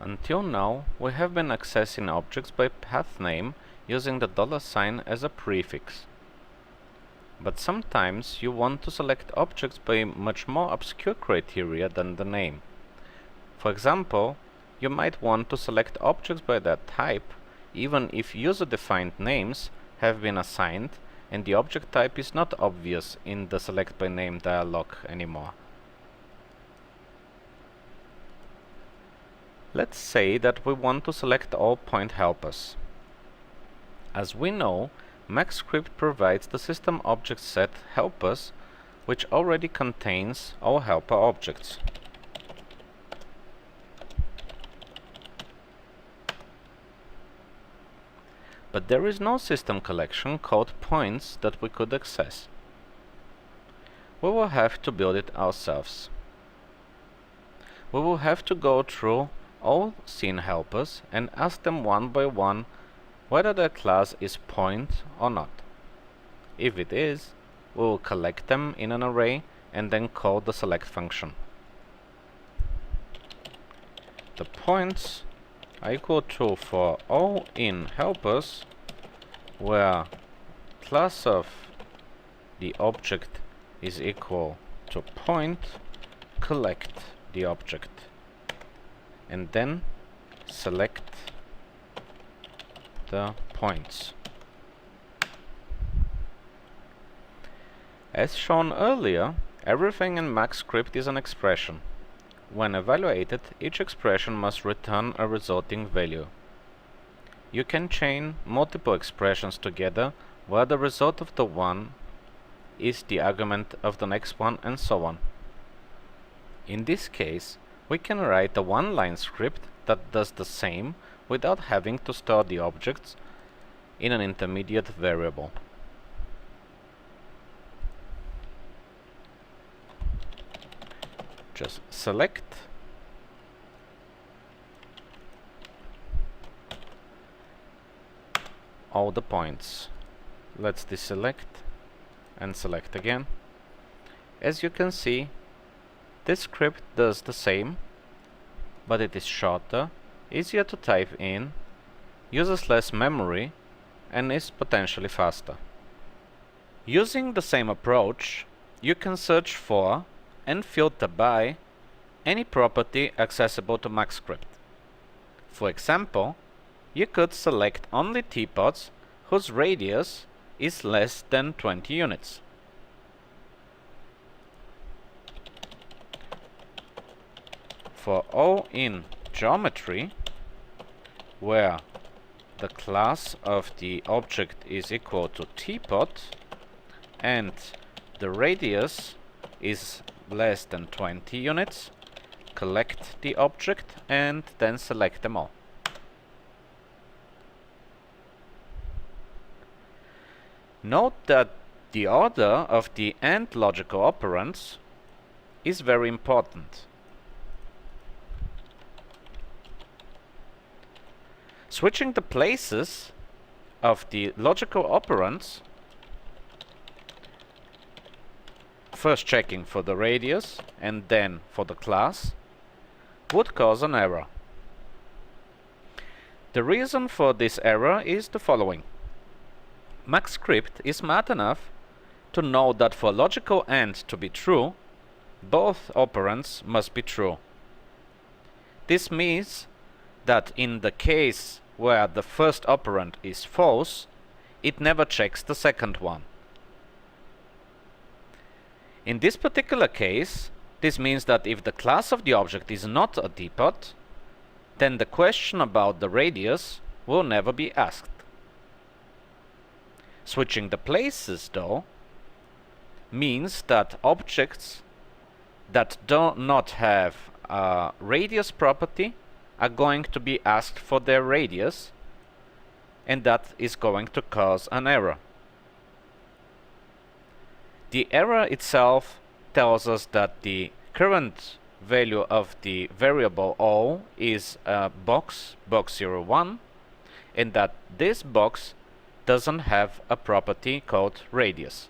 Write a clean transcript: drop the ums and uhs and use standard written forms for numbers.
Until now, we have been accessing objects by path name using the $sign as a prefix. But sometimes you want to select objects by much more obscure criteria than the name. For example, you might want to select objects by their type, even if user-defined names have been assigned and the object type is not obvious in the Select by Name dialog anymore. Let's say that we want to select all point helpers. As we know, MaxScript provides the system object set helpers, which already contains all helper objects. But there is no system collection called points that we could access. We will have to build it ourselves. We will have to go through all scene helpers and ask them one by one whether their class is point or not. If it is, we will collect them in an array and then call the select function. The points are equal to for all in helpers where class of the object is equal to point, collect the object, and then select the points. As shown earlier, everything in MaxScript is an expression. When evaluated, each expression must return a resulting value. You can chain multiple expressions together where the result of the one is the argument of the next one, and so on. In this case, we can write a one-line script that does the same without having to store the objects in an intermediate variable. Just select all the points. Let's deselect and select again. As you can see, this script does the same, but it is shorter, easier to type in, uses less memory, and is potentially faster. Using the same approach, you can search for and filter by any property accessible to MaxScript. For example, you could select only teapots whose radius is less than 20 units. For all in geometry, where the class of the object is equal to teapot and the radius is less than 20 units, collect the object and then select them all. Note that the order of the AND logical operands is very important. Switching the places of the logical operands, first checking for the radius and then for the class, would cause an error. The reason for this error is the following. MaxScript is smart enough to know that for logical AND to be true, both operands must be true. This means that in the case where the first operand is false, it never checks the second one. In this particular case, this means that if the class of the object is not a teapot, then the question about the radius will never be asked. Switching the places, though, means that objects that do not have a radius property are going to be asked for their radius, and that is going to cause an error. The error itself tells us that the current value of the variable all is a box 01, and that this box doesn't have a property called radius.